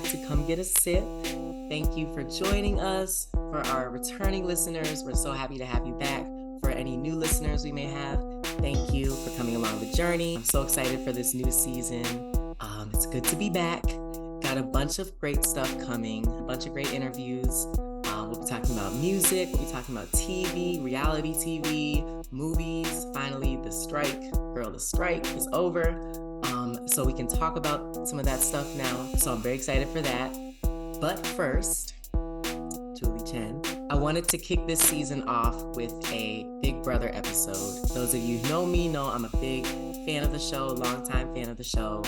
to Come Get a Sip. Thank you for joining us. For our returning listeners, we're so happy to have you back. For any new listeners we may have, thank you for coming along the journey. I'm so excited for this new season. It's good to be back. Got a bunch of great stuff coming, a bunch of great interviews. We'll be talking about music, we'll be talking about TV, reality TV, movies. Finally, the strike is over. So we can talk about some of that stuff now. So I'm very excited for that. But first, Julie Chen, I wanted to kick this season off with a Big Brother episode. Those of you who know me know I'm a big fan of the show, longtime fan of the show.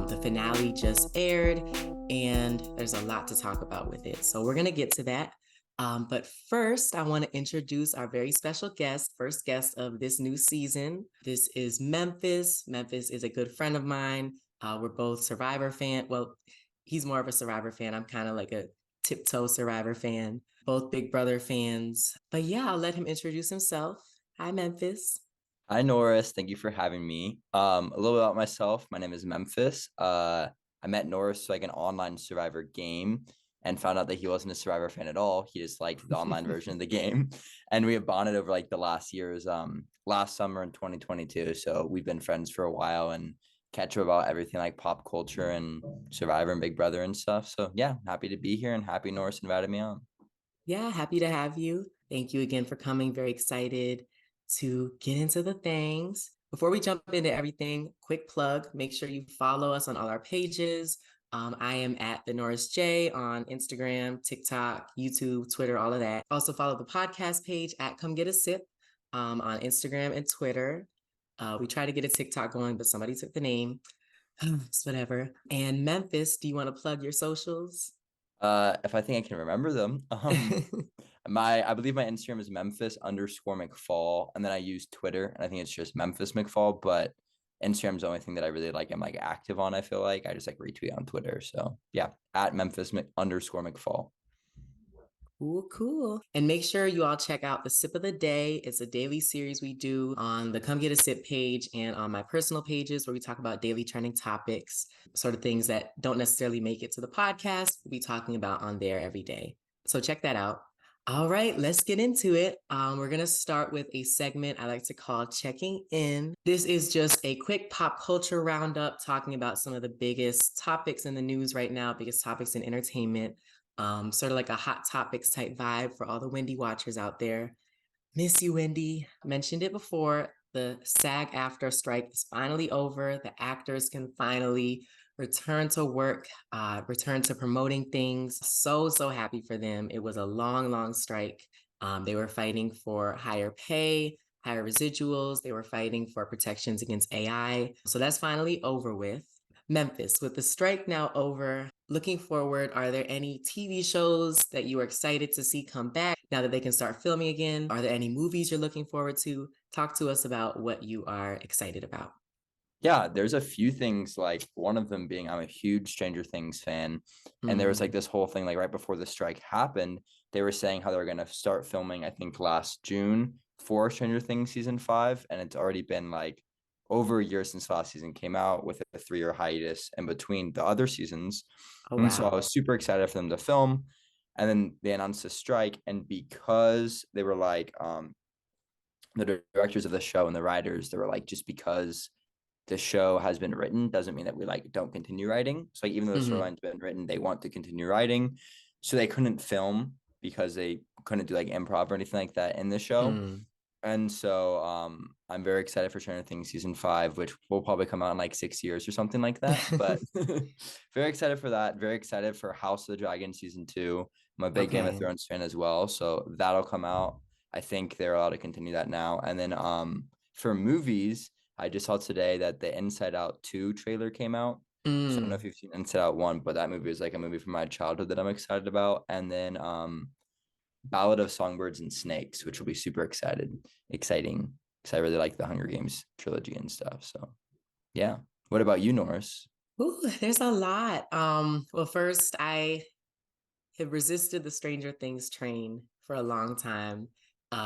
The finale just aired, and there's a lot to talk about with it. So we're going to get to that. But first, I want to introduce our very special guest, first guest of this new season. This is Memphis. Memphis is a good friend of mine. We're both Survivor fan. Well, he's more of a Survivor fan. I'm kind of like a tiptoe Survivor fan. Both Big Brother fans. But yeah, I'll let him introduce himself. Hi, Memphis. Hi, Norris. Thank you for having me. A little bit about myself. My name is Memphis. I met Norris through like an online Survivor game and found out that he wasn't a Survivor fan at all. He just liked the online version of the game. And we have bonded over like the last year's, last summer in 2022. So we've been friends for a while and catch up about everything like pop culture and Survivor and Big Brother and stuff. So yeah, happy to be here and happy Norris invited me on. Yeah, happy to have you. Thank you again for coming. Very excited to get into the things. Before we jump into everything, quick plug, make sure you follow us on all our pages. I am at the Norris J on Instagram, TikTok, YouTube, Twitter, all of that. Also follow the podcast page at Come Get a Sip on Instagram and Twitter. We try to get a TikTok going, but somebody took the name. It's whatever. And Memphis, do you want to plug your socials? If I think I can remember them. I believe my Instagram is Memphis_McFall, and then I use Twitter, and I think it's just Memphis McFall, but Instagram's the only thing that I really like. I'm like active on. I feel like I just like retweet on Twitter. So yeah, at Memphis_McFall. Cool. And make sure you all check out the Sip of the Day. It's a daily series we do on the Come Get a Sip page and on my personal pages where we talk about daily trending topics, sort of things that don't necessarily make it to the podcast. We'll be talking about on there every day. So check that out. All right, let's get into it. We're going to start with a segment I like to call Checking In. This is just a quick pop culture roundup talking about some of the biggest topics in the news right now, biggest topics in entertainment. Sort of like a hot topics type vibe for all the Wendy watchers out there. Miss you, Wendy. Mentioned it before. The SAG-AFTRA strike is finally over. The actors can finally return to work, return to promoting things. So happy for them. It was a long strike. They were fighting for higher pay, higher residuals. They were fighting for protections against AI. So that's finally over with. Memphis, with the strike now over, looking forward, are there any TV shows that you are excited to see come back now that they can start filming again? Are there any movies you're looking forward to? Talk to us about what you are excited about. Yeah, there's a few things, like one of them being I'm a huge Stranger Things fan. And there was like this whole thing like right before the strike happened, they were saying how they were going to start filming, I think last June for Stranger Things season 5. And it's already been like over a year since last season came out with a 3-year hiatus in between the other seasons. Oh, And so I wow. was super excited for them to film. And then they announced the strike. And because they were like, the directors of the show and the writers, they were like, just because the show has been written doesn't mean that we like don't continue writing. So like even though the storyline's been written, they want to continue writing. So they couldn't film because they couldn't do like improv or anything like that in the show. And so I'm very excited for Stranger Things season 5, which will probably come out in like 6 years or something like that. But very excited for that. Very excited for House of the Dragon season 2. I'm a big Game of Okay. Thrones fan as well. So that'll come out. I think they're allowed to continue that now. And then for movies, I just saw today that the Inside Out 2 trailer came out. So I don't know if you've seen Inside Out 1, but that movie is like a movie from my childhood that I'm excited about. And then Ballad of Songbirds and Snakes, which will be super exciting because I really like the Hunger Games trilogy and stuff. So yeah. What about you, Norris? Ooh, there's a lot. Well, first, I have resisted the Stranger Things train for a long time.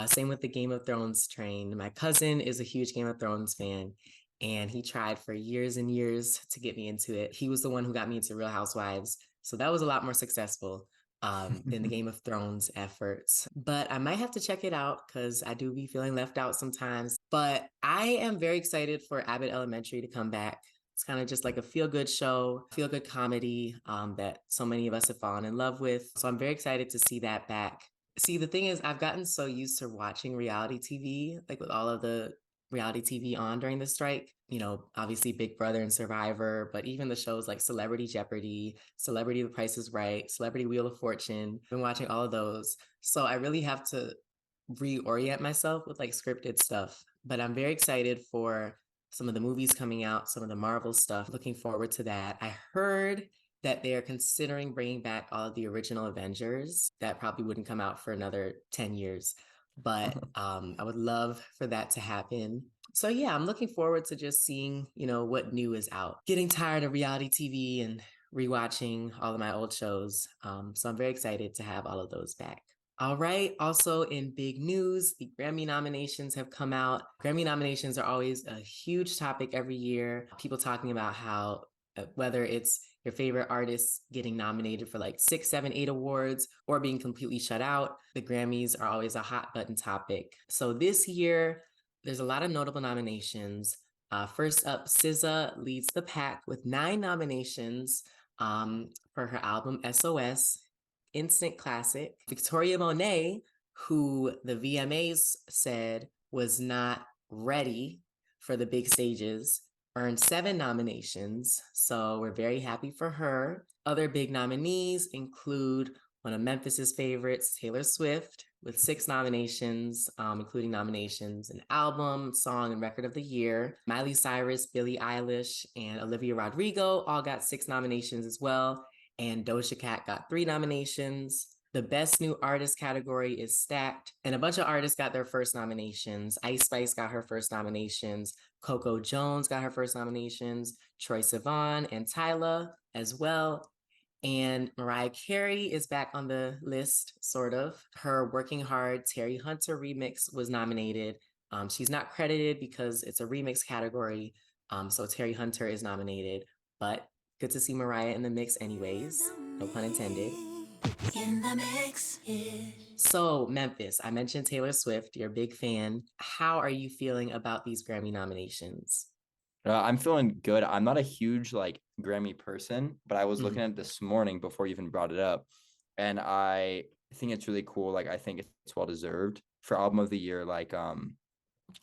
Same with the Game of Thrones train. My cousin is a huge Game of Thrones fan, and he tried for years and years to get me into it. He was the one who got me into Real Housewives. So that was a lot more successful than the Game of Thrones efforts. But I might have to check it out because I do be feeling left out sometimes. But I am very excited for Abbott Elementary to come back. It's kind of just like a feel-good show, feel-good comedy that so many of us have fallen in love with. So I'm very excited to see that back. See, the thing is, I've gotten so used to watching reality TV, like with all of the reality TV on during the strike. You know, obviously Big Brother and Survivor, but even the shows like Celebrity Jeopardy, Celebrity The Price is Right, Celebrity Wheel of Fortune. I've been watching all of those. So I really have to reorient myself with like scripted stuff. But I'm very excited for some of the movies coming out, some of the Marvel stuff. Looking forward to that. I heard that they are considering bringing back all of the original Avengers. That probably wouldn't come out for another 10 years. But I would love for that to happen. So yeah, I'm looking forward to just seeing, what new is out. Getting tired of reality TV and rewatching all of my old shows. So I'm very excited to have all of those back. All right. Also, in big news, the Grammy nominations have come out. Grammy nominations are always a huge topic every year. People talking about how whether it's your favorite artists getting nominated for like 6, 7, 8 awards or being completely shut out, the Grammys are always a hot button topic. So this year, there's a lot of notable nominations. First up, SZA leads the pack with 9 nominations for her album SOS. Instant classic. Victoria Monet, who the VMAs said was not ready for the big stages, earned 7 nominations. So we're very happy for her. Other big nominees include one of Memphis's favorites, Taylor Swift, with 6 nominations, including nominations in album, song, and record of the year. Miley Cyrus, Billie Eilish, and Olivia Rodrigo all got 6 nominations as well. And Doja Cat got 3 nominations. The Best New Artist category is stacked, and a bunch of artists got their first nominations. Ice Spice got her first nominations. Coco Jones got her first nominations. Troye Sivan and Tyla as well. And Mariah Carey is back on the list, sort of. Her Working Hard Terry Hunter remix was nominated. She's not credited because it's a remix category, so Terry Hunter is nominated, but good to see Mariah in the mix anyways, no pun intended. In the mix. So Memphis, I mentioned Taylor Swift, you're a big fan. How are you feeling about these Grammy nominations? I'm feeling good. I'm not a huge like Grammy person, but I was looking Mhm. at it this morning before you even brought it up, and I think it's really cool. Like I think it's well deserved for album of the year. Like I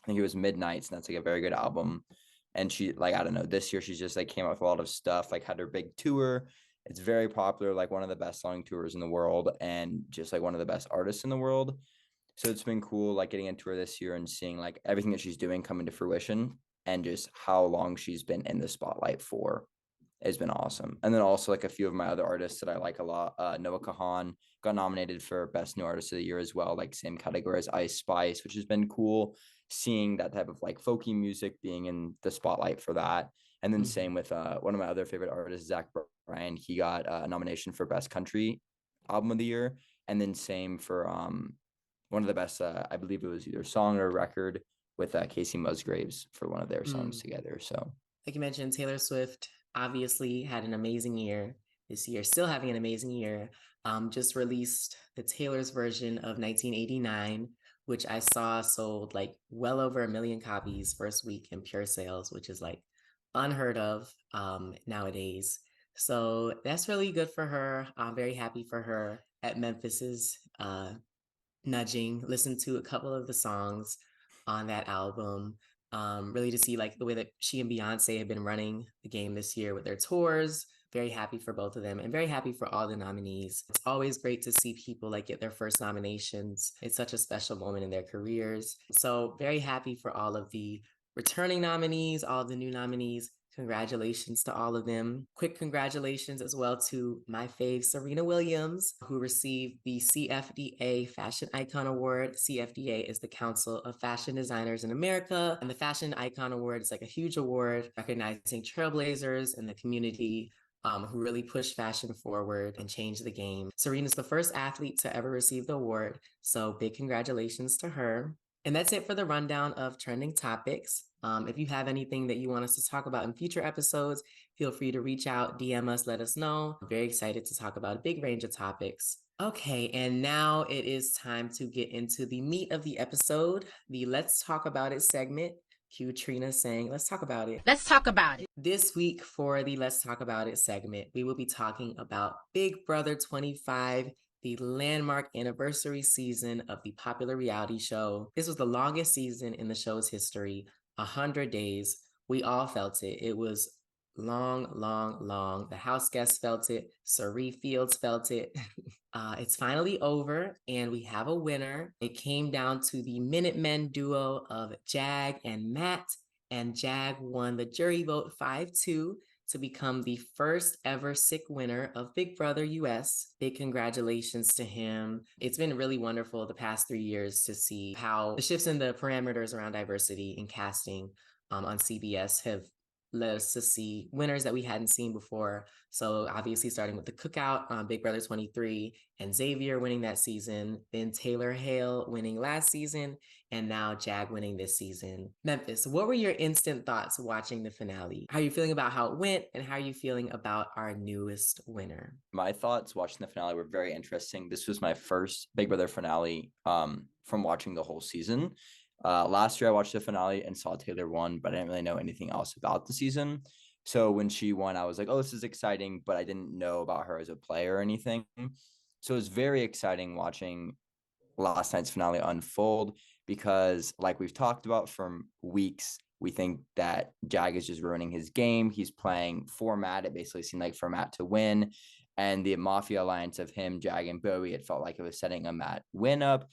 think it was Midnights, and that's like a very good album. And she like I don't know, this year she's just like came out with a lot of stuff, like had her big tour. It's very popular, like one of the best selling tours in the world, and just like one of the best artists in the world. So it's been cool, like getting into her this year and seeing like everything that she's doing coming to fruition and just how long she's been in the spotlight for has been awesome. And then also like a few of my other artists that I like a lot. Noah Kahan got nominated for Best New Artist of the Year as well, like same category as Ice Spice, which has been cool seeing that type of like folky music being in the spotlight for that. And then same with one of my other favorite artists, Zach Bryan. He got a nomination for Best Country Album of the Year. And then same for one of the best, I believe it was either song or record with Casey Musgraves for one of their songs together. So, like you mentioned, Taylor Swift obviously had an amazing year this year, still having an amazing year. Just released the Taylor's version of 1989, which I saw sold like well over 1 million copies first week in pure sales, which is like unheard of nowadays. So that's really good for her. I'm very happy for her at Memphis's nudging, listen to a couple of the songs on that album. Really to see like the way that she and Beyonce have been running the game this year with their tours. Very happy for both of them and very happy for all the nominees. It's always great to see people like get their first nominations. It's such a special moment in their careers. So very happy for all of the returning nominees, all of the new nominees. Congratulations to all of them. Quick congratulations as well to my fave, Serena Williams, who received the CFDA Fashion Icon Award. CFDA is the Council of Fashion Designers in America, and the Fashion Icon Award is like a huge award recognizing trailblazers in the community who really push fashion forward and change the game. Serena's the first athlete to ever receive the award, so big congratulations to her. And that's it for the rundown of trending topics. If you have anything that you want us to talk about in future episodes, feel free to reach out, DM us, let us know. I'm very excited to talk about a big range of topics. Okay, and now it is time to get into the meat of the episode, the Let's Talk About It segment. Cue Trina saying, let's talk about it. Let's talk about it. This week for the Let's Talk About It segment, we will be talking about Big Brother 25, the landmark anniversary season of the popular reality show. This was the longest season in the show's history, 100 days. We all felt it. It was long, long, long. The house guests felt it. Sari Fields felt it. It's finally over, and we have a winner. It came down to the Minutemen duo of Jag and Matt, and Jag won the jury vote 5-2 to become the first ever sick winner of Big Brother US. Big congratulations to him. It's been really wonderful the past 3 years to see how the shifts in the parameters around diversity in casting on CBS have led us to see winners that we hadn't seen before. So obviously starting with the cookout on Big Brother 23 and Xavier winning that season, then Taylor Hale winning last season, and now Jag winning this season. Memphis, what were your instant thoughts watching the finale? How are you feeling about how it went, and how are you feeling about our newest winner? My thoughts watching the finale were very interesting. This was my first Big Brother finale from watching the whole season. Last year I watched the finale and saw Taylor won, but I didn't really know anything else about the season. So when she won, I was like, oh, this is exciting, but I didn't know about her as a player or anything. So it was very exciting watching last night's finale unfold because, like we've talked about for weeks, we think that Jag is just ruining his game. He's playing for Matt. It basically seemed like for Matt to win. And the Mafia alliance of him, Jag, and Bowie, it felt like it was setting a Matt win up.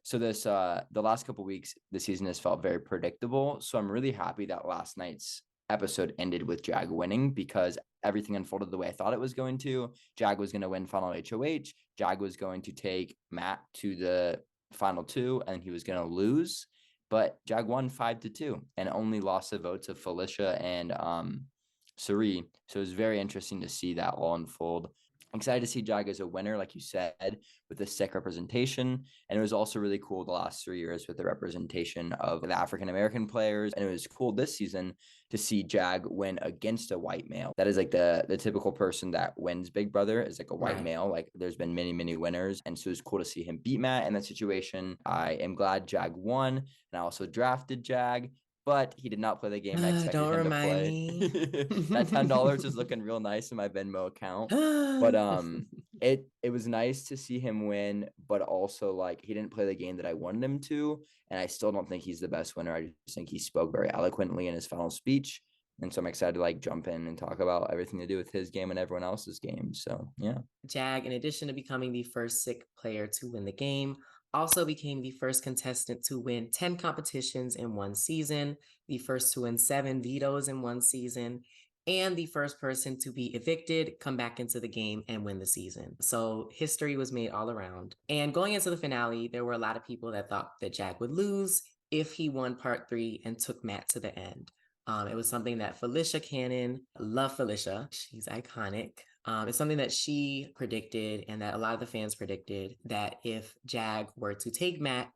So this the last couple of weeks, the season has felt very predictable. So I'm really happy that last night's episode ended with Jag winning because everything unfolded the way I thought it was going to. Jag was going to win final HOH. Jag was going to take Matt to the final two, and he was going to lose. But Jag won 5-2 and only lost the votes of Felicia and Sari. So it was very interesting to see that all unfold. Excited to see Jag as a winner, like you said, with the sick representation. And it was also really cool the last 3 years with the representation of the African-American players. And it was cool this season to see Jag win against a white male. That is like the typical person that wins Big Brother is like a white male. Like there's been many, many winners. And so it was cool to see him beat Matt in that situation. I am glad Jag won. And I also drafted Jag. But he did not play the game I expected him to play. That $10 is looking real nice in my Venmo account. But it was nice to see him win, but also like he didn't play the game that I wanted him to. And I still don't think he's the best winner. I just think he spoke very eloquently in his final speech. And so I'm excited to like jump in and talk about everything to do with his game and everyone else's game. So yeah. Jag, in addition to becoming the first sick player to win the game, also became the first contestant to win 10 competitions in one season, the first to win 7 vetoes in one season, and the first person to be evicted, come back into the game, and win the season. So history was made all around. And going into the finale, there were a lot of people that thought that Jag would lose if he won part 3 and took Matt to the end. It was something that Felicia Cannon, love Felicia, she's iconic. It's something that she predicted and that a lot of the fans predicted, that if Jag were to take Matt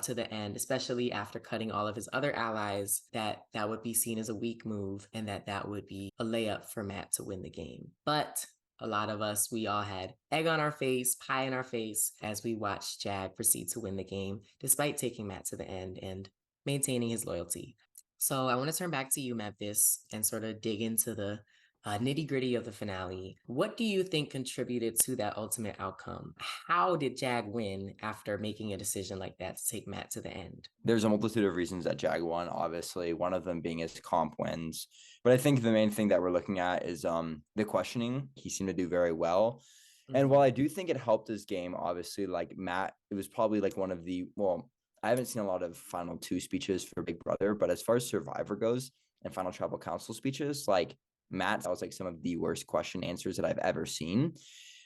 to the end, especially after cutting all of his other allies, that would be seen as a weak move and that would be a layup for Matt to win the game. But a lot of us, we all had egg on our face, pie in our face as we watched Jag proceed to win the game, despite taking Matt to the end and maintaining his loyalty. So I want to turn back to you, Memphis, and sort of dig into the nitty-gritty of the finale. What do you think contributed to that ultimate outcome? How did Jag win after making a decision like that to take Matt to the end? There's a multitude of reasons that Jag won, obviously, one of them being his comp wins. But I think the main thing that we're looking at is the questioning. He seemed to do very well. And while I do think it helped his game, obviously, like Matt, it was probably like one of the, well, I haven't seen a lot of final 2 speeches for Big Brother, but as far as Survivor goes and final tribal council speeches, like Matt, that was like some of the worst question answers that I've ever seen.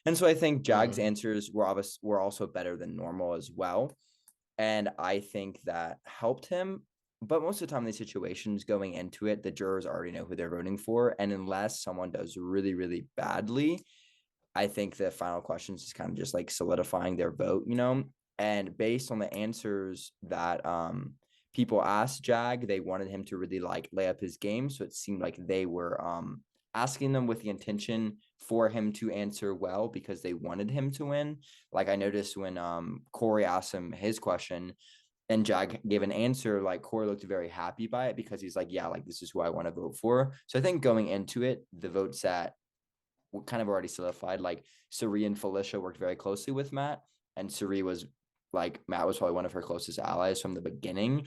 And so I think Jag's answers were also better than normal as well. And I think that helped him. But most of the time in these situations going into it, the jurors already know who they're voting for. And unless someone does really, really badly, I think the final questions is kind of just like solidifying their vote, you know? And based on the answers that people asked Jag, they wanted him to really like lay up his game. So it seemed like they were asking them with the intention for him to answer well because they wanted him to win. Like I noticed when Corey asked him his question and Jag gave an answer, like Corey looked very happy by it because he's like, yeah, like this is who I want to vote for. So I think going into it, the votes that were kind of already solidified, like Suri and Felicia worked very closely with Matt, and Suri was like, Matt was probably one of her closest allies from the beginning.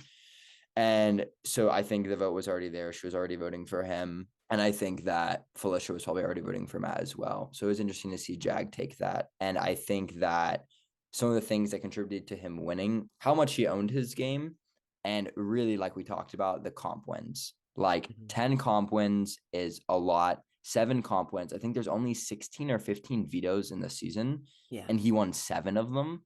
And so I think the vote was already there. She was already voting for him. And I think that Felicia was probably already voting for Matt as well. So it was interesting to see Jag take that. And I think that some of the things that contributed to him winning, how much he owned his game, and really, like we talked about, the comp wins. Like 10 comp wins is a lot. 7 comp wins. I think there's only 16 or 15 vetoes in the season. Yeah. And he won 7 of them.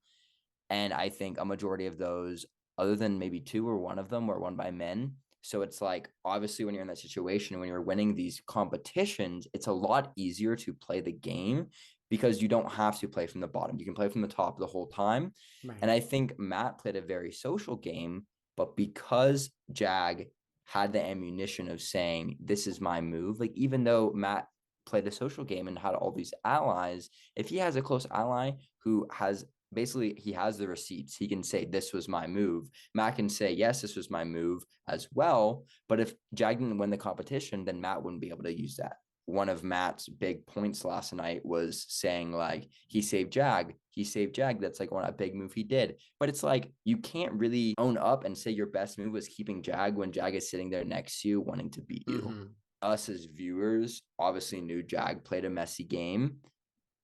And I think a majority of those, other than maybe 2 or 1 of them, were won by men. So it's like, obviously, when you're in that situation, when you're winning these competitions, it's a lot easier to play the game because you don't have to play from the bottom. You can play from the top the whole time. Right. And I think Matt played a very social game, but because Jag had the ammunition of saying, this is my move, like even though Matt played a social game and had all these allies, if he has a close ally who has basically he has the receipts, he can say this was my move. Matt can say yes, this was my move as well. But if Jag didn't win the competition, then Matt wouldn't be able to use that. One of Matt's big points last night was saying like he saved Jag. That's like a big move he did. But it's like you can't really own up and say your best move was keeping Jag when Jag is sitting there next to you wanting to beat you. Us as viewers obviously knew Jag played a messy game,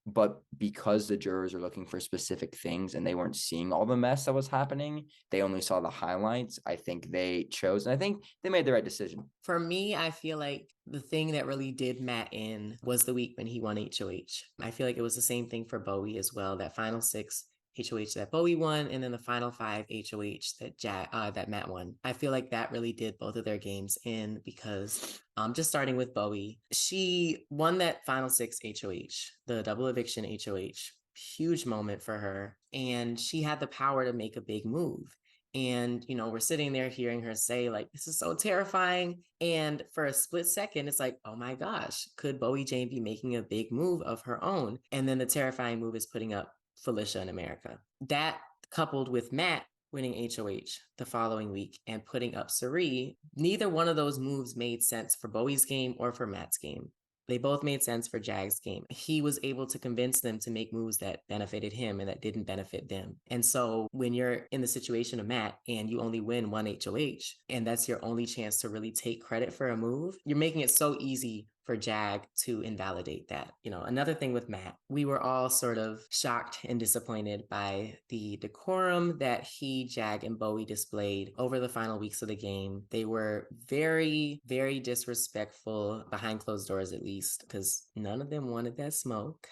but because the jurors are looking for specific things and they weren't seeing all the mess that was happening, they only saw the highlights. I think they chose, and I think they made the right decision. For me, I feel like the thing that really did Matt in was the week when he won HOH. I feel like it was the same thing for Bowie as well. That final 6 HOH that Bowie won, and then the final 5 HOH that Matt won. I feel like that really did both of their games in because just starting with Bowie, she won that final 6 HOH, the double eviction HOH. Huge moment for her. And she had the power to make a big move. And, we're sitting there hearing her say, like, this is so terrifying. And for a split second, it's like, oh my gosh, could Bowie Jane be making a big move of her own? And then the terrifying move is putting up Felicia in America. That coupled with Matt winning HOH the following week and putting up Suri, neither one of those moves made sense for Bowie's game or for Matt's game. They both made sense for Jag's game. He was able to convince them to make moves that benefited him and that didn't benefit them. And so when you're in the situation of Matt and you only win 1 HOH, and that's your only chance to really take credit for a move, you're making it so easy for Jag to invalidate that. Another thing with Matt, we were all sort of shocked and disappointed by the decorum that he, Jag, and Bowie displayed over the final weeks of the game. They were very, very disrespectful behind closed doors, at least, because none of them wanted that smoke.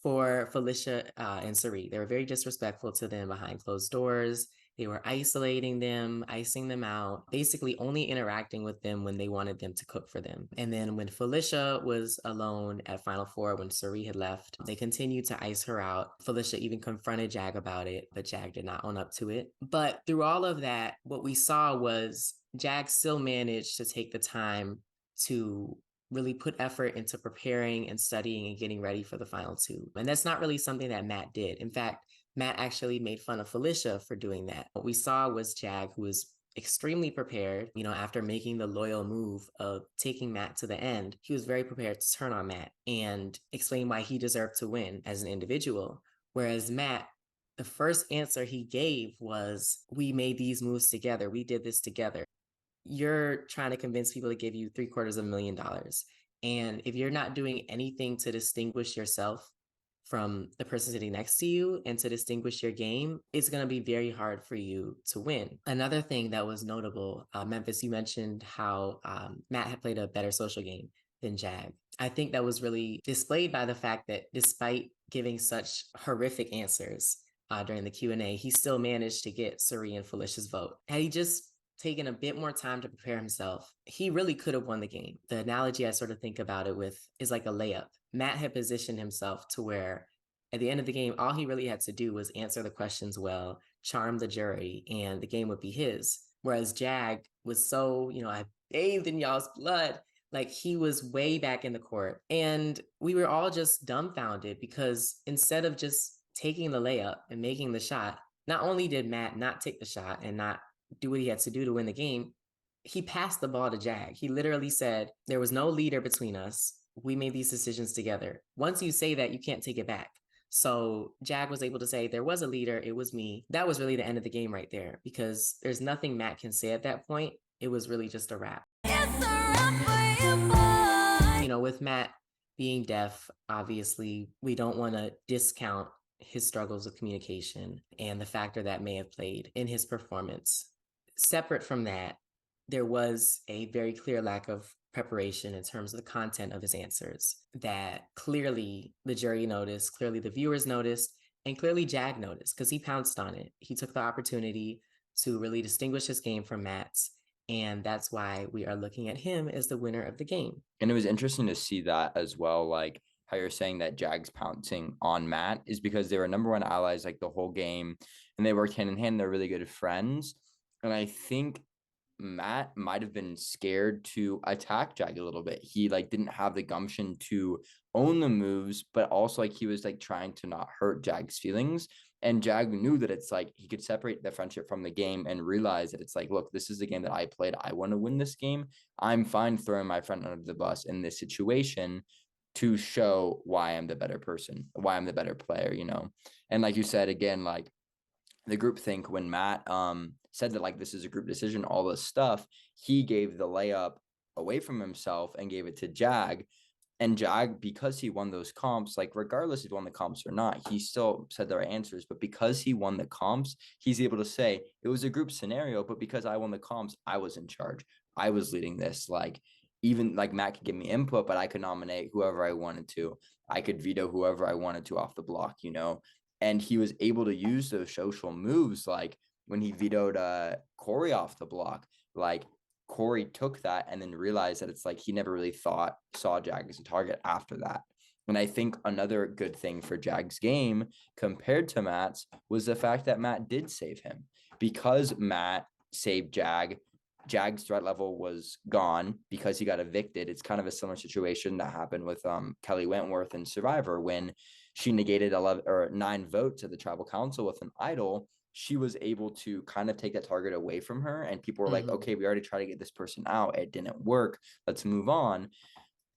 For Felicia and Suri, they were very disrespectful to them behind closed doors. They were isolating them, icing them out, basically only interacting with them when they wanted them to cook for them. And then when Felicia was alone at Final Four, when Suri had left, they continued to ice her out. Felicia even confronted Jag about it, but Jag did not own up to it. But through all of that, what we saw was Jag still managed to take the time to really put effort into preparing and studying and getting ready for the final 2. And that's not really something that Matt did. In fact, Matt actually made fun of Felicia for doing that. What we saw was Jag, who was extremely prepared, after making the loyal move of taking Matt to the end. He was very prepared to turn on Matt and explain why he deserved to win as an individual. Whereas Matt, the first answer he gave was, we made these moves together. We did this together. You're trying to convince people to give you $750,000. And if you're not doing anything to distinguish yourself from the person sitting next to you and to distinguish your game, it's going to be very hard for you to win. Another thing that was notable, Memphis, you mentioned how Matt had played a better social game than Jag. I think that was really displayed by the fact that despite giving such horrific answers during the Q&A, he still managed to get Suri and Felicia's vote. Had he just taken a bit more time to prepare himself, he really could have won the game. The analogy I sort of think about it with is like a layup. Matt had positioned himself to where At the end of the game, all he really had to do was answer the questions well, charm the jury, and the game would be his. Whereas Jag was so, I bathed in y'all's blood. Like he was way back in the court. And we were all just dumbfounded because instead of just taking the layup and making the shot, not only did Matt not take the shot and not do what he had to do to win the game, he passed the ball to Jag. He literally said, there was no leader between us. We made these decisions together. Once you say that, you can't take it back. So Jag was able to say, there was a leader. It was me. That was really the end of the game right there because there's nothing Matt can say at that point. It was really just a wrap. With Matt being deaf, obviously, we don't want to discount his struggles with communication and the factor that may have played in his performance. Separate from that, there was a very clear lack of preparation in terms of the content of his answers that clearly the jury noticed, clearly the viewers noticed, and clearly Jag noticed because he pounced on it. He took the opportunity to really distinguish his game from Matt's. And that's why we are looking at him as the winner of the game. And it was interesting to see that as well, like how you're saying that Jag's pouncing on Matt is because they were number one allies like the whole game, and they worked hand in hand. They're really good friends. And I think Matt might have been scared to attack Jag a little bit. He like didn't have the gumption to own the moves, but also like he was like trying to not hurt Jag's feelings. And Jag knew that it's like he could separate the friendship from the game and realize that it's like, look, this is the game that I played. I want to win this game. I'm fine throwing my friend under the bus in this situation to show why I'm the better person, why I'm the better player, And like you said, again, like the group think when Matt said that like this is a group decision, all this stuff, he gave the layup away from himself and gave it to Jag. And Jag, because he won those comps, like regardless if he won the comps or not, he still said the right answers. But because he won the comps, he's able to say it was a group scenario, but because I won the comps, I was in charge. I was leading this. Like even like Matt could give me input, but I could nominate whoever I wanted to. I could veto whoever I wanted to off the block, And he was able to use those social moves, like when he vetoed Corey off the block, like Corey took that and then realized that it's like he never really saw Jag as a target after that. And I think another good thing for Jag's game compared to Matt's was the fact that Matt did save him. Because Matt saved Jag, Jag's threat level was gone because he got evicted. It's kind of a similar situation that happened with Kelly Wentworth in Survivor when she negated 9 votes at the tribal council with an idol. She was able to kind of take that target away from her, and people were like, okay, we already tried to get this person out. It didn't work. Let's move on.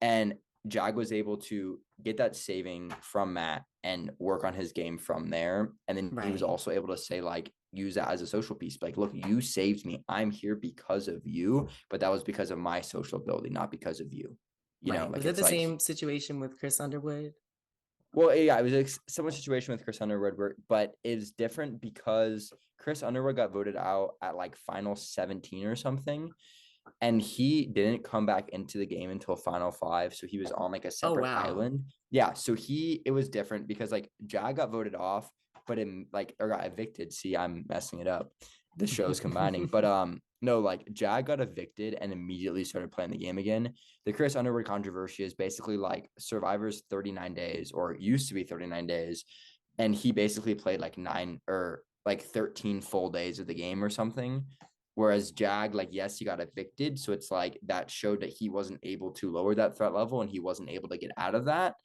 And Jag was able to get that saving from Matt and work on his game from there. And then he was also able to say, like, use that as a social piece. Like, look, you saved me. I'm here because of you, but that was because of my social ability, not because of you. Like, was it the same situation with Chris Underwood? Well, yeah, it was a similar situation with Chris Underwood, but it's different because Chris Underwood got voted out at like final 17 or something, and he didn't come back into the game until final 5. So he was on like a separate island. Yeah, so it was different because like Jag got voted off, but or got evicted. See, I'm messing it up. The show's combining, but no, like Jag got evicted and immediately started playing the game again. The Chris Underwood controversy is basically like Survivor's 39 days, or used to be 39 days. And he basically played like 9 or like 13 full days of the game or something. Whereas Jag, like, yes, he got evicted. So it's like that showed that he wasn't able to lower that threat level and he wasn't able to get out of that.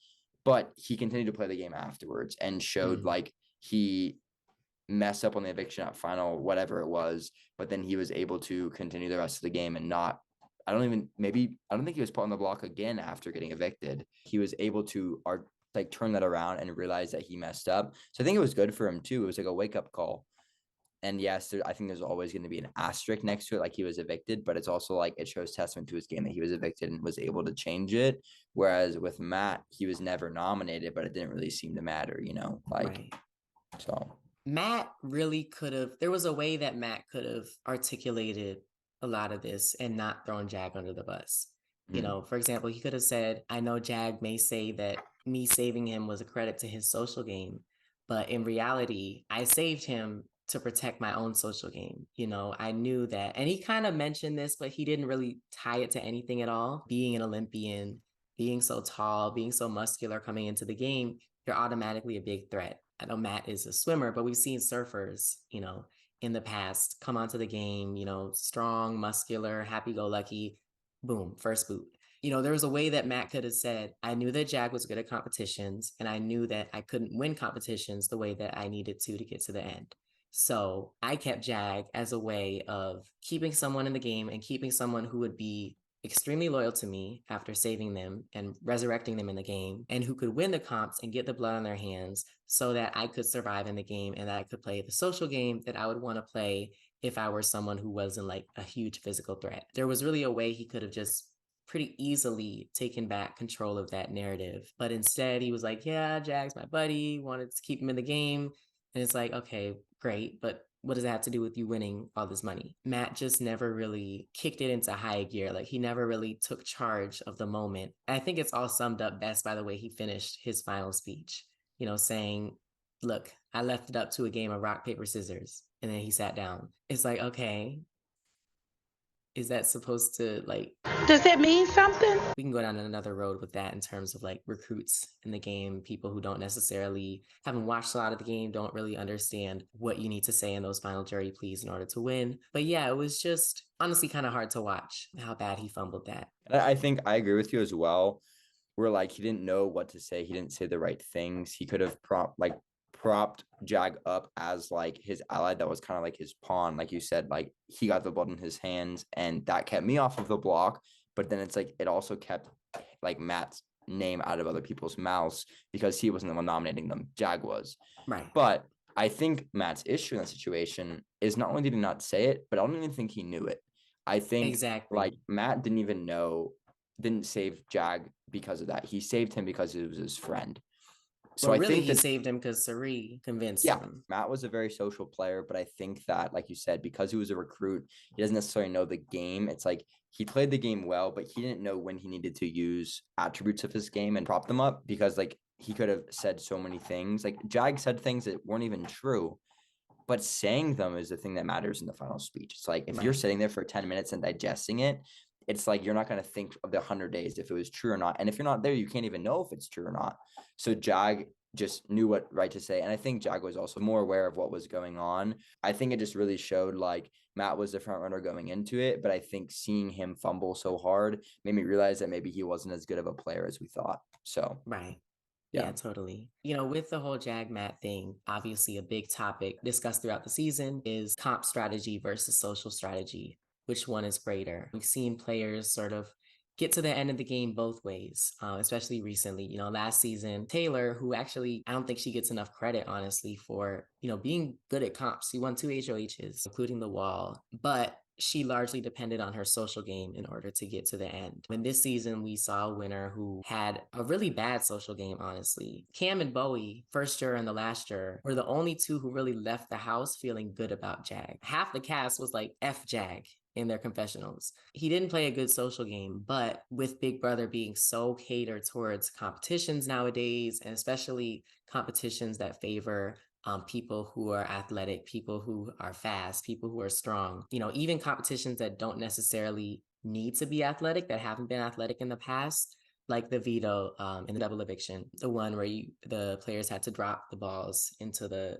But he continued to play the game afterwards and showed like he messed up on the eviction at final, whatever it was, but then he was able to continue the rest of the game and not, I don't think he was put on the block again after getting evicted. He was able to like turn that around and realize that he messed up. So I think it was good for him too. It was like a wake up call. And yes, I think there's always going to be an asterisk next to it, like he was evicted, but it's also like it shows testament to his game that he was evicted and was able to change it. Whereas with Matt, he was never nominated, but it didn't really seem to matter, so. Matt really could have, there was a way that Matt could have articulated a lot of this and not thrown Jag under the bus. For example, he could have said, I know Jag may say that me saving him was a credit to his social game, but in reality, I saved him to protect my own social game. I knew that. And he kind of mentioned this, but he didn't really tie it to anything at all. Being an Olympian, being so tall, being so muscular coming into the game, they're automatically a big threat. I know Matt is a swimmer, but we've seen surfers, in the past come onto the game, strong, muscular, happy-go-lucky, boom, first boot. There was a way that Matt could have said, I knew that Jag was good at competitions, and I knew that I couldn't win competitions the way that I needed to get to the end. So I kept Jag as a way of keeping someone in the game and keeping someone who would be extremely loyal to me after saving them and resurrecting them in the game, and who could win the comps and get the blood on their hands so that I could survive in the game and that I could play the social game that I would want to play if I were someone who wasn't like a huge physical threat. There was really a way he could have just pretty easily taken back control of that narrative. But instead, he was like, yeah, Jag's my buddy, wanted to keep him in the game. And it's like, okay, great. But what does that have to do with you winning all this money? Matt just never really kicked it into high gear. Like, he never really took charge of the moment. And I think it's all summed up best by the way he finished his final speech, saying, look, I left it up to a game of rock, paper, scissors. And then he sat down. It's like, okay, is that supposed to like, does that mean something? We can go down another road with that in terms of like recruits in the game, people who don't necessarily haven't watched a lot of the game, don't really understand what you need to say in those final jury pleas in order to win. But yeah, it was just honestly kind of hard to watch how bad he fumbled that. I think I agree with you as well. Where like he didn't know what to say, he didn't say the right things. He could have propped Jag up as like his ally that was kind of like his pawn. Like you said, like he got the blood in his hands and that kept me off of the block. But then it's like it also kept like Matt's name out of other people's mouths because he wasn't the one nominating them. Jag was. Right. But I think Matt's issue in that situation is not only did he not say it, but I don't even think he knew it. I think exactly like Matt didn't save Jag because of that. He saved him because it was his friend. So really, I think he saved him because Sari convinced him. Matt was a very social player, but I think that, like you said, because he was a recruit, he doesn't necessarily know the game. It's like he played the game well, but he didn't know when he needed to use attributes of his game and prop them up because, like, he could have said so many things. Like, Jag said things that weren't even true, but saying them is the thing that matters in the final speech. It's like if you're sitting there for 10 minutes and digesting it, it's like you're not going to think of the 100 days if it was true or not. And if you're not there, you can't even know if it's true or not. So Jag just knew what right to say. And I think Jag was also more aware of what was going on. I think it just really showed like Matt was the front runner going into it. But I think seeing him fumble so hard made me realize that maybe he wasn't as good of a player as we thought. So, right. Yeah, totally. With the whole Jag Matt thing, obviously a big topic discussed throughout the season is comp strategy versus social strategy. Which one is greater? We've seen players sort of get to the end of the game both ways, especially recently. Last season, Taylor, who actually, I don't think she gets enough credit, honestly, for, being good at comps. She won 2 HOHs, including the wall, but she largely depended on her social game in order to get to the end. In this season, we saw a winner who had a really bad social game, honestly. Cam and Bowie, first juror and the last juror, were the only two who really left the house feeling good about Jag. Half the cast was like, F Jag in their confessionals. He didn't play a good social game, but with Big Brother being so catered towards competitions nowadays, and especially competitions that favor people who are athletic, people who are fast, people who are strong, even competitions that don't necessarily need to be athletic, that haven't been athletic in the past, like the veto in the double eviction, the one where the players had to drop the balls into the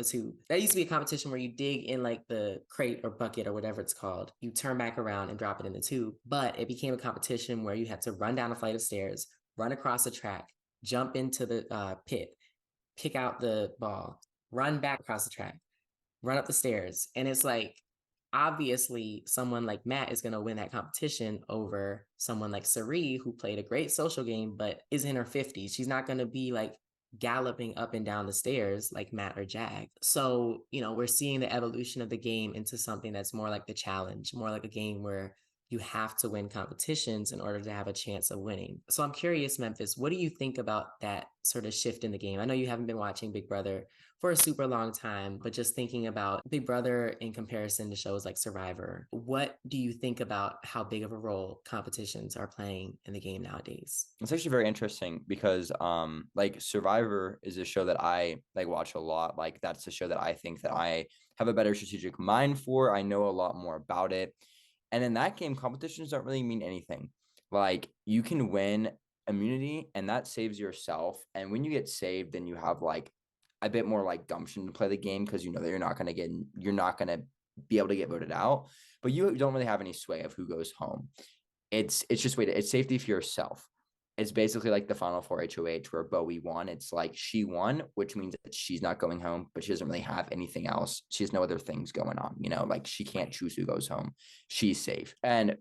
tube. That used to be a competition where you dig in like the crate or bucket or whatever it's called. You turn back around and drop it in the tube. But it became a competition where you had to run down a flight of stairs, run across a track, jump into the pit, pick out the ball, run back across the track, run up the stairs. And it's like, obviously, someone like Matt is going to win that competition over someone like Sari, who played a great social game, but is in her 50s. She's not going to be like galloping up and down the stairs like Matt or Jag. So, we're seeing the evolution of the game into something that's more like the challenge, more like a game where you have to win competitions in order to have a chance of winning. So I'm curious, Memphis, what do you think about that sort of shift in the game? I know you haven't been watching Big Brother for a super long time, but just thinking about Big Brother in comparison to shows like Survivor, what do you think about how big of a role competitions are playing in the game nowadays? It's actually very interesting because like Survivor is a show that I like watch a lot. Like that's a show that I think that I have a better strategic mind for. I know a lot more about it. And in that game, competitions don't really mean anything. Like you can win immunity, and that saves yourself. And when you get saved, then you have like a bit more like gumption to play the game because you know that you're not going to be able to get voted out, but you don't really have any sway of who goes home. It's just it's safety for yourself. It's basically like the Final Four HOH where Bowie won. It's like she won, which means that she's not going home, but she doesn't really have anything else. She has no other things going on, you know, like she can't choose who goes home. She's safe. And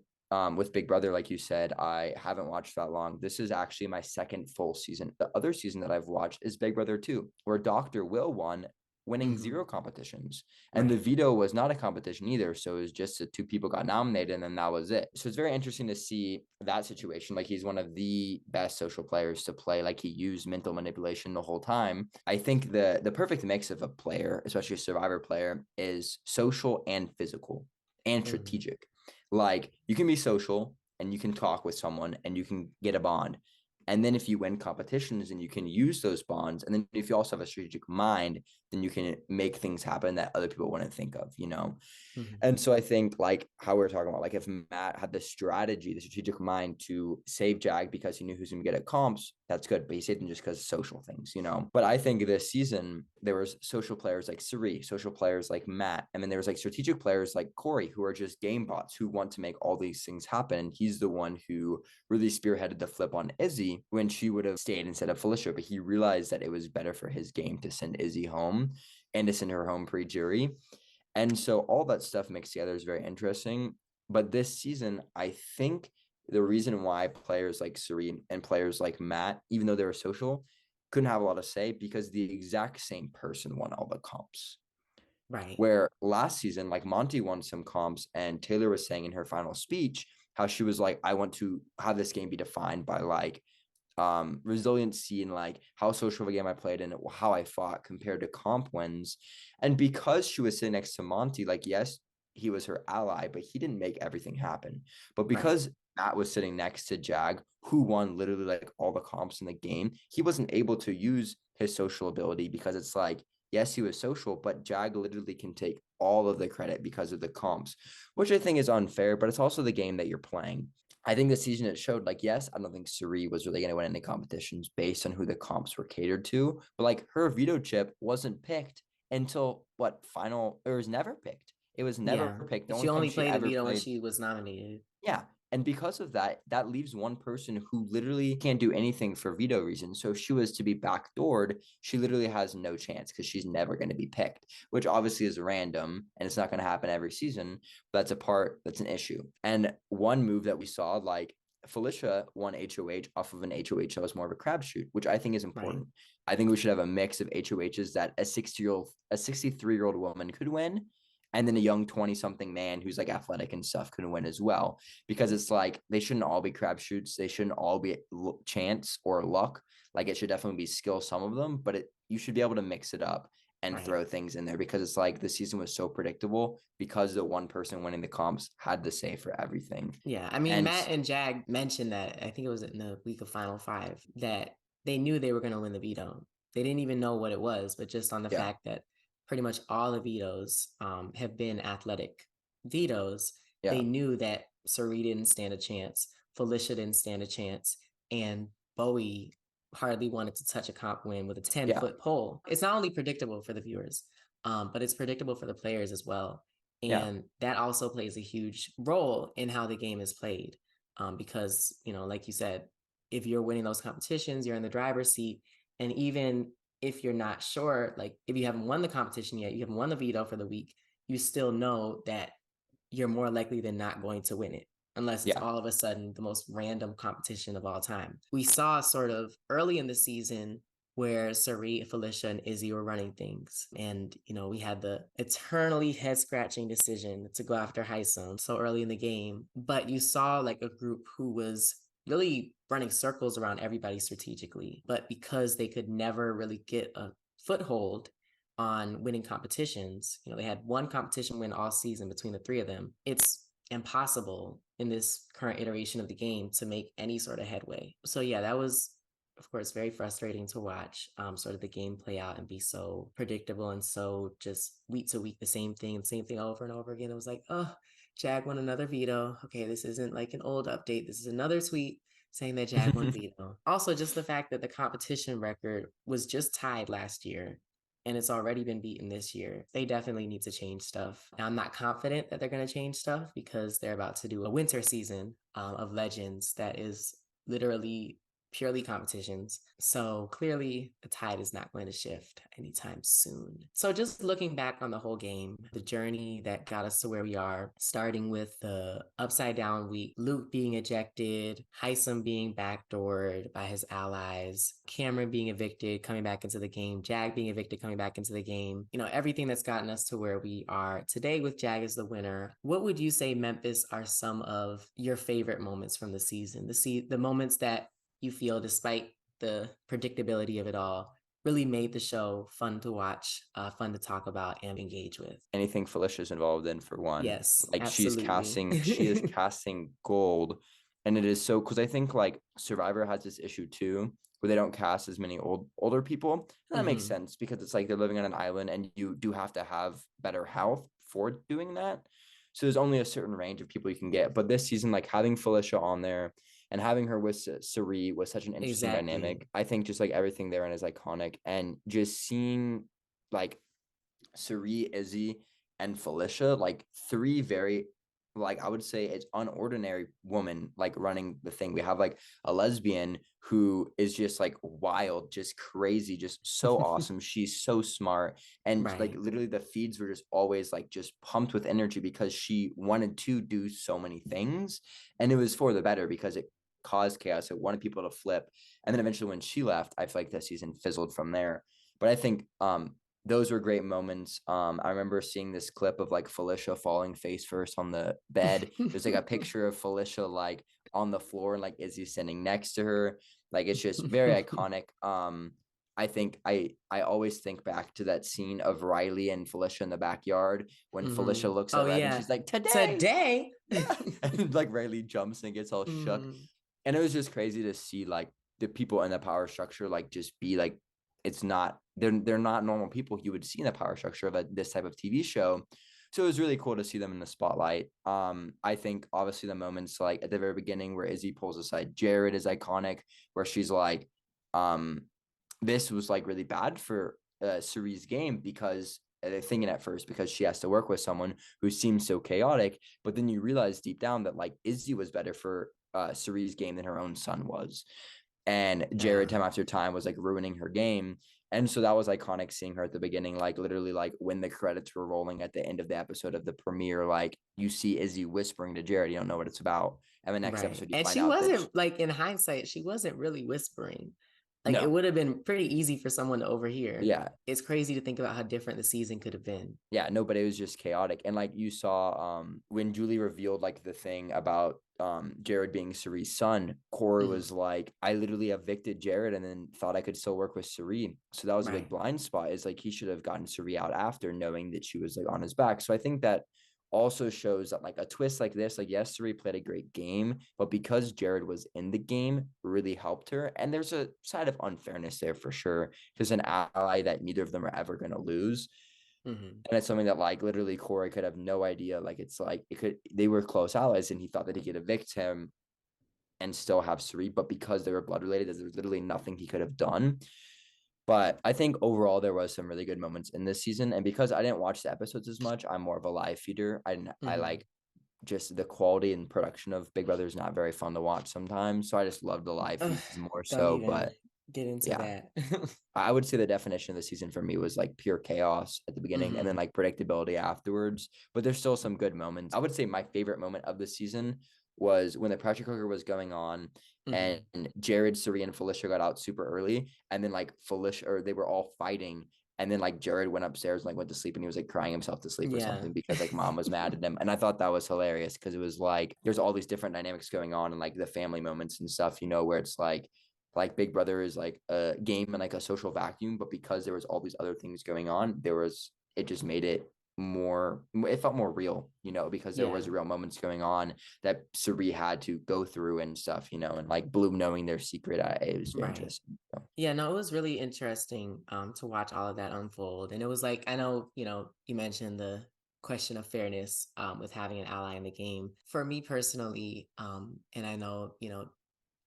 with Big Brother, like you said, I haven't watched that long. This is actually my second full season. The other season that I've watched is Big Brother 2, where Dr. Will won, winning 0 competitions. And the veto was not a competition either. So it was just the 2 people got nominated and then that was it. So it's very interesting to see that situation. Like he's one of the best social players to play. Like he used mental manipulation the whole time. I think the perfect mix of a player, especially a survivor player, is social and physical and strategic. Like you can be social and you can talk with someone and you can get a bond. And then if you win competitions and you can use those bonds, and then if you also have a strategic mind, then you can make things happen that other people wouldn't think of, you know? And so I think like how we were talking about, like if Matt had the strategy, the strategic mind to save Jag because he knew who's going to get at comps, that's good. But he saved him just because of social things, you know? But I think this season, there was social players like Suri, social players like Matt. And then there was like strategic players like Corey, who are just game bots who want to make all these things happen. And he's the one who really spearheaded the flip on Izzy when she would have stayed instead of Felicia. But he realized that it was better for his game to send Izzy home and to send her home pre-jury. And so all that stuff mixed together is very interesting. But this season, I think the reason why players like Serene and players like Matt, even though they were social, couldn't have a lot to say because the exact same person won all the comps. Right. Where last season, like Monty won some comps and Taylor was saying in her final speech how she was like, I want to have this game be defined by like resiliency and like how social of a game I played and how I fought compared to comp wins. And because she was sitting next to Monty, like, yes, he was her ally, but he didn't make everything happen. But because Matt was sitting next to Jag, who won literally like all the comps in the game, he wasn't able to use his social ability because it's like, yes, he was social, but Jag literally can take all of the credit because of the comps, which I think is unfair, but it's also the game that you're playing. I think this season it showed like, yes, I don't think Suri was really going to win any competitions based on who the comps were catered to, but like her veto chip wasn't picked until it was never picked. It was never picked. The She only only time played the veto when she was nominated. Yeah. And because of that, that leaves one person who literally can't do anything for veto reasons. So if she was to be backdoored, she literally has no chance because she's never going to be picked, which obviously is random and it's not going to happen every season. But that's an issue. And one move that we saw, like Felicia won HOH off of an HOH that was more of a crapshoot, which I think is important. I think we should have a mix of HOHs that a 63-year-old woman could win, and then a young 20-something man who's like athletic and stuff could win as well. Because it's like they shouldn't all be crapshoots. They shouldn't all be chance or luck. Like it should definitely be skill, some of them, but you should be able to mix it up and throw things in there because it's like the season was so predictable because the one person winning the comps had the say for everything. Yeah. I mean, Matt and Jag mentioned that, I think it was in the week of Final Five, that they knew they were going to win the veto. They didn't even know what it was, but just on the fact that pretty much all the vetoes have been athletic vetoes. They knew that Suri didn't stand a chance, Felicia didn't stand a chance, and Bowie hardly wanted to touch a comp win with a 10-foot pole. It's not only predictable for the viewers, but it's predictable for the players as well. And that also plays a huge role in how the game is played. Because, you know, like you said, if you're winning those competitions, you're in the driver's seat. And even if you're not sure, like if you haven't won the competition yet, you haven't won the veto for the week, you still know that you're more likely than not going to win it, unless it's all of a sudden the most random competition of all time. We saw sort of early in the season where Sari, Felicia, and Izzy were running things. And, you know, we had the eternally head-scratching decision to go after Heisem so early in the game. But you saw like a group who was really running circles around everybody strategically. But because they could never really get a foothold on winning competitions, you know, they had one competition win all season between the 3 of them. It's impossible in this current iteration of the game to make any sort of headway. So yeah, that was, of course, very frustrating to watch sort of the game play out and be so predictable and so just week to week, the same thing over and over again. It was like, oh, Jag won another veto. Okay, this isn't like an old update. This is another tweet saying that Jag would beat them. Also, just the fact that the competition record was just tied last year and it's already been beaten this year. They definitely need to change stuff. Now, I'm not confident that they're going to change stuff because they're about to do a winter season of Legends that is literally purely competitions. So clearly the tide is not going to shift anytime soon. So just looking back on the whole game, the journey that got us to where we are, starting with the upside down week, Luke being ejected, Heisem being backdoored by his allies, Cameron being evicted, coming back into the game, Jag being evicted, coming back into the game, everything that's gotten us to where we are today with Jag as the winner. What would you say, Memphis, are some of your favorite moments from the season? The moments that you feel, despite the predictability of it all, really made the show fun to watch, fun to talk about and engage with. Anything Felicia's involved in, for one. Yes, like absolutely. she is casting gold. And it is so, because I think like Survivor has this issue too, where they don't cast as many older people. And that makes sense because it's like they're living on an island and you do have to have better health for doing that. So there's only a certain range of people you can get. But this season, like having Felicia on there and having her with Sari was such an interesting dynamic. I think just like everything there and is iconic. And just seeing like Sari, Izzy, and Felicia, like three very, like I would say it's unordinary woman like running the thing. We have like a lesbian who is just like wild, just crazy, just so awesome. She's so smart. And like literally the feeds were just always like just pumped with energy because she wanted to do so many things. And it was for the better because it caused chaos. It wanted people to flip. And then eventually when she left, I feel like that season fizzled from there. But I think those were great moments. I remember seeing this clip of like Felicia falling face first on the bed. There's like a picture of Felicia like on the floor and like Izzy standing next to her. Like it's just very iconic. I think I always think back to that scene of Riley and Felicia in the backyard when Felicia looks at Riley and she's like, today. Yeah. And like Riley jumps and gets all shook. And it was just crazy to see like the people in the power structure like just be like, it's not, they're not normal people you would see in the power structure of this type of TV show. So it was really cool to see them in the spotlight. I think obviously the moments like at the very beginning where Izzy pulls aside Jared is iconic, where she's like, this was like really bad for Sari's game because they're thinking at first because she has to work with someone who seems so chaotic, but then you realize deep down that like Izzy was better for Sari's game than her own son was. And Jared time after time was like ruining her game. And so that was iconic seeing her at the beginning, like literally like when the credits were rolling at the end of the episode of the premiere, like you see Izzy whispering to Jared, you don't know what it's about. And the next episode you and find she out wasn't like, in hindsight, she wasn't really whispering. Like it would have been pretty easy for someone to overhear. Yeah. It's crazy to think about how different the season could have been. Yeah, no, but it was just chaotic. And like you saw when Julie revealed like the thing about Jared being Sari's son, Corey was like, I literally evicted Jared and then thought I could still work with Sari. So that was a big blind spot, is like he should have gotten Sari out after, knowing that she was like on his back. So I think that also shows that like a twist like this, like yes, Sari played a great game, but because Jared was in the game, really helped her. And there's a side of unfairness there for sure, because an ally that neither of them are ever going to lose. And it's something that like literally Corey could have no idea. Like it's like they were close allies and he thought that he could evict him and still have Sari, but because they were blood related, there was literally nothing he could have done. But I think overall there was some really good moments in this season. And because I didn't watch the episodes as much, I'm more of a live feeder. I like just the quality and production of Big Brother is not very fun to watch sometimes. So I just love the live feeds more so. But get into that. I would say the definition of the season for me was like pure chaos at the beginning and then like predictability afterwards. But there's still some good moments. I would say my favorite moment of the season was when the pressure cooker was going on and Jared, Sari, and Felicia got out super early. And then like Felicia, or they were all fighting. And then like Jared went upstairs and like went to sleep and he was like crying himself to sleep or something because like mom was mad at him. And I thought that was hilarious because it was like there's all these different dynamics going on and like the family moments and stuff, you know, where it's like Big Brother is like a game and like a social vacuum, but because there was all these other things going on, it just made it felt more real, you know, because there was real moments going on that Sari had to go through and stuff, you know, and like Bloom knowing their secret, it was very interesting. So. Yeah, no, it was really interesting to watch all of that unfold. And it was like, I know, you know, you mentioned the question of fairness with having an ally in the game. For me personally, and I know, you know,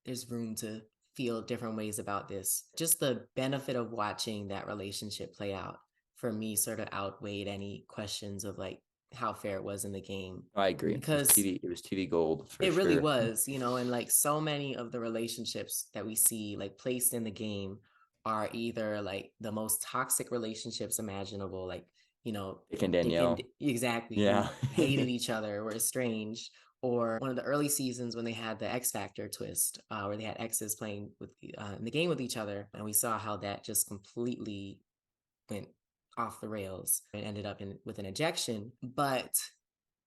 there's room to feel different ways about this. Just the benefit of watching that relationship play out for me sort of outweighed any questions of like how fair it was in the game. I agree. Because It was TV gold for it really sure. was, and like so many of the relationships that we see like placed in the game are either like the most toxic relationships imaginable, like, Dick and Dick and Danielle. exactly, Yeah. who hated each other, were estranged, or one of the early seasons when they had the X Factor twist, where they had exes playing with in the game with each other, and we saw how that just completely went off the rails and ended up with an ejection. But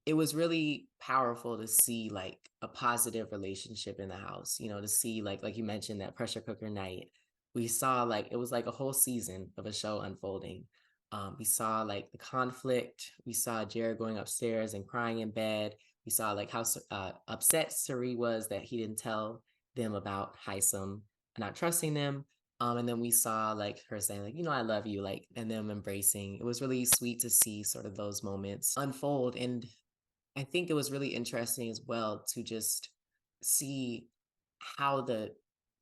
it was really powerful to see like a positive relationship in the house, to see like you mentioned that pressure cooker night. We saw like it was like a whole season of a show unfolding. We saw like the conflict. We saw Jared going upstairs and crying in bed. We saw like how upset Suri was that he didn't tell them about Heisem, not trusting them. And then we saw like her saying like, I love you, like, and them embracing. It was really sweet to see sort of those moments unfold. And I think it was really interesting as well to just see how the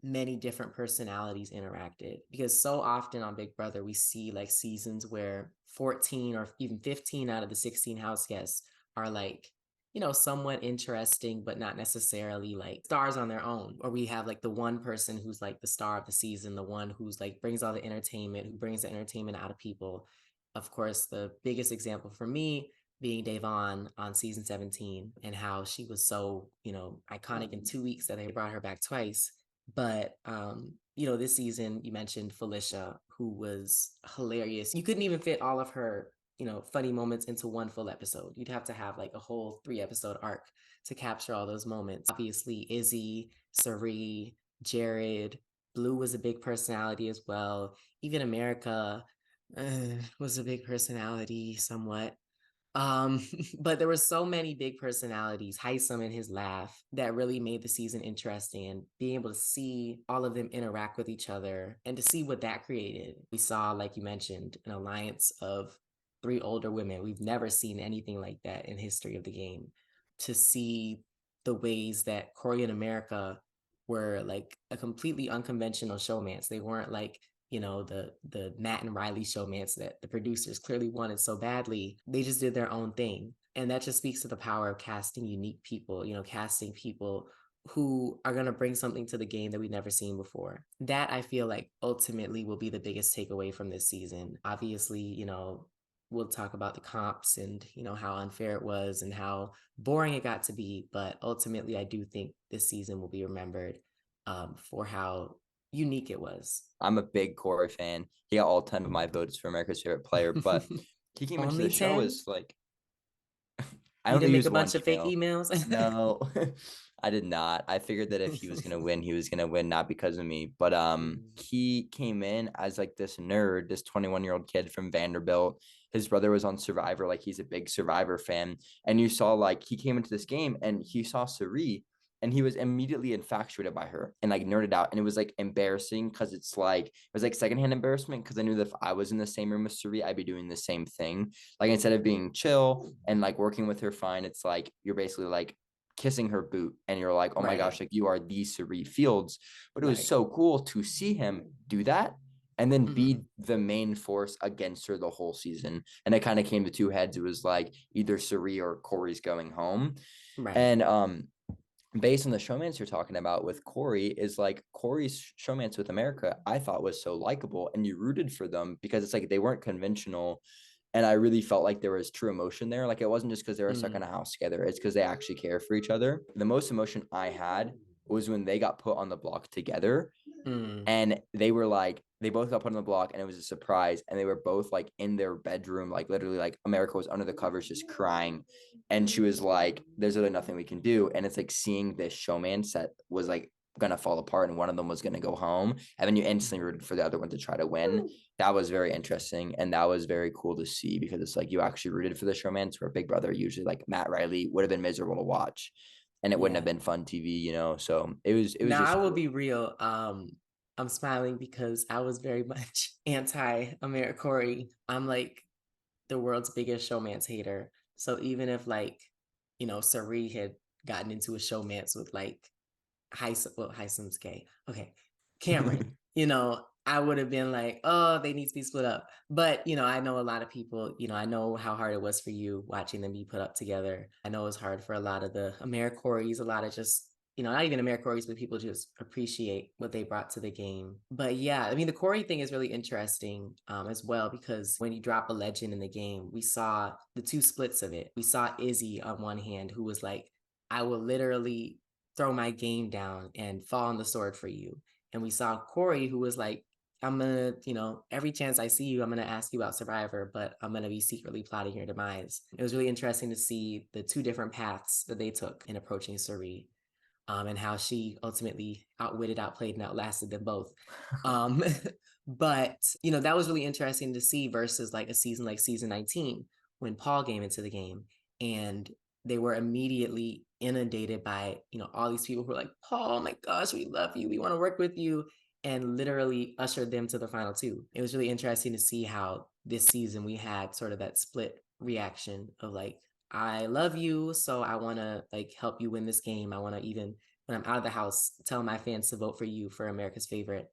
many different personalities interacted, because so often on Big Brother we see like seasons where 14 or even 15 out of the 16 house guests are like, somewhat interesting but not necessarily like stars on their own, or we have like the one person who's like the star of the season, the one who's like brings all the entertainment, who brings the entertainment out of people. Of course, the biggest example for me being Davon on season 17, and how she was so, iconic in 2 weeks that they brought her back twice. But, this season you mentioned Felicia, who was hilarious. You couldn't even fit all of her, funny moments into one full episode. You'd have to have like a whole 3 episode arc to capture all those moments. Obviously, Izzy, Sari, Jared, Blue was a big personality as well. Even America was a big personality somewhat. But there were so many big personalities, Heisem and his laugh, that really made the season interesting, and being able to see all of them interact with each other and to see what that created. We saw, like you mentioned, an alliance of 3 older women. We've never seen anything like that in history of the game. To see the ways that Corey and America were like a completely unconventional showmance. They weren't like, the Matt and Riley showmance that the producers clearly wanted so badly. They just did their own thing. And that just speaks to the power of casting unique people, casting people who are going to bring something to the game that we've never seen before. That I feel like ultimately will be the biggest takeaway from this season. Obviously, we'll talk about the comps and, how unfair it was and how boring it got to be. But ultimately, I do think this season will be remembered for how unique it was. I'm a big Corey fan. He got all 10 of my votes for America's favorite player, but he came into Only the show 10? as like, I You only didn't make used a one bunch of fake email. emails? No, I did not. I figured that if he was gonna win, he was gonna win, not because of me. But he came in as like this nerd, this 21-year-old kid from Vanderbilt. His brother was on Survivor, like he's a big Survivor fan. And you saw like he came into this game and he saw Sari and he was immediately infatuated by her and like nerded out. And it was like embarrassing because it was like secondhand embarrassment because I knew that if I was in the same room with Sari, I'd be doing the same thing. Like instead of being chill and like working with her fine, it's like you're basically like kissing her boot and you're like, oh my gosh, like you are the Sari Fields. But it was so cool to see him do that and then be the main force against her the whole season. And it kind of came to two heads. It was like either Sari or Corey's going home. Right. And based on the showmance you're talking about with Corey, is like Corey's showmance with America, I thought was so likable and you rooted for them because it's like they weren't conventional. And I really felt like there was true emotion there. Like it wasn't just because they were stuck in a house together. It's because they actually care for each other. The most emotion I had was when they got put on the block together. And they were like, they both got put on the block and it was a surprise. And they were both like in their bedroom, like literally like America was under the covers just crying. And she was like, there's really nothing we can do. And it's like seeing this showman set was like gonna fall apart and one of them was gonna go home. And then you instantly rooted for the other one to try to win. That was very interesting. And that was very cool to see because it's like you actually rooted for the showmance where Big Brother usually like Matt Riley would have been miserable to watch. And it wouldn't have been fun TV. So it was Now just I will cool. be real. I'm smiling because I was very much anti-America Corey. I'm like the world's biggest showmance hater. So even if like, Sari had gotten into a showmance with like Hysam's gay. Okay. Cameron, you know, I would have been like, oh, they need to be split up. But, you know, I know a lot of people, you know, I know how hard it was for you watching them be put up together. I know it was hard for a lot of the AmeriCorys, a lot of just, you know, not even AmeriCorys, but people just appreciate what they brought to the game. But yeah, I mean, the Corey thing is really interesting as well, because when you drop a legend in the game, we saw the two splits of it. We saw Izzy on one hand, who was like, I will literally throw my game down and fall on the sword for you. And we saw Corey, who was like, I'm gonna, you know, every chance I see you, I'm gonna ask you about Survivor, but I'm gonna be secretly plotting your demise. It was really interesting to see the two different paths that they took in approaching Suri, and how she ultimately outwitted, outplayed, and outlasted them both. But, you know, that was really interesting to see versus like a season like season 19, when Paul came into the game and they were immediately inundated by, you know, all these people who were like, Paul, oh my gosh, we love you, we want to work with you, and literally ushered them to the final two. It was really interesting to see how this season we had sort of that split reaction of like, I love you, so I want to like help you win this game. I want to, even when I'm out of the house, tell my fans to vote for you for America's favorite.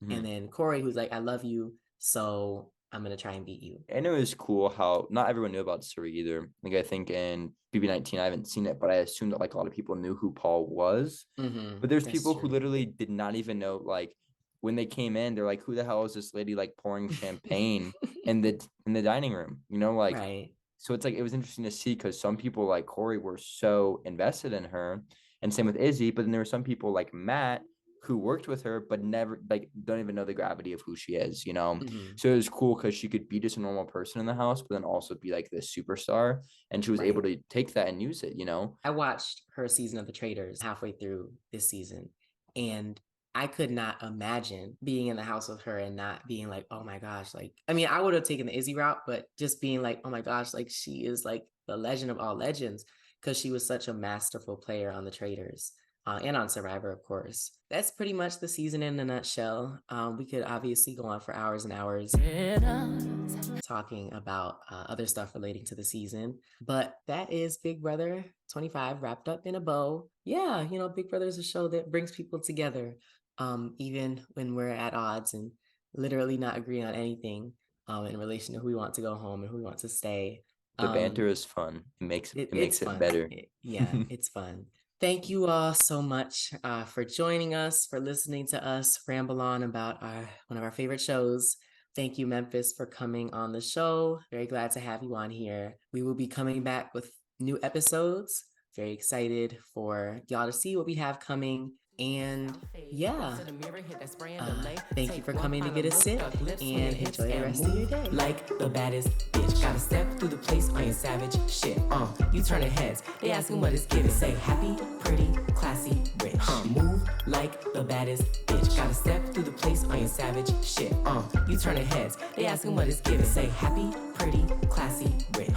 Mhm. And then Corey, who's like, I love you, so I'm gonna try and beat you. And it was cool how not everyone knew about Suri either. Like I think in BB19, I haven't seen it, but I assume that like a lot of people knew who Paul was. But there's That's people who true. literally did not even know, like when they came in, they're like, who the hell is this lady like pouring champagne in the dining room? You know, like Right. so it's like it was interesting to see because some people like Corey were so invested in her, and same with Izzy, but then there were some people like Matt who worked with her but never like don't even know the gravity of who she is, you know. So it was cool because she could be just a normal person in the house, but then also be like this superstar, and she was able to take that and use it, you know. I watched her season of The Traitors halfway through this season, and I could not imagine being in the house with her and not being like, oh my gosh, like, I mean, I would have taken the Izzy route, but just being like, oh my gosh, like she is like the legend of all legends, because she was such a masterful player on The Traitors. And on Survivor, of course. That's pretty much the season in a nutshell. We could obviously go on for hours and hours talking about other stuff relating to the season, but that is Big Brother 25 wrapped up in a bow. Yeah, you know, Big Brother is a show that brings people together, even when we're at odds and literally not agreeing on anything in relation to who we want to go home and who we want to stay. The banter is fun. It It's makes it fun. better. Yeah, it's fun. Thank you all so much for joining us, for listening to us ramble on about one of our favorite shows. Thank you, Memphis, for coming on the show. Very glad to have you on here. We will be coming back with new episodes. Very excited for y'all to see what we have coming. And yeah, thank you for coming to get a sip and enjoy the rest of your day. Like the baddest bitch, gotta step through the place on your savage shit. You turning heads, they asking what it's giving. Say happy, pretty, classy, rich. Move like the baddest bitch, gotta step through the place on your savage shit. You turning heads, they asking what it's giving. Say happy, pretty, classy, rich.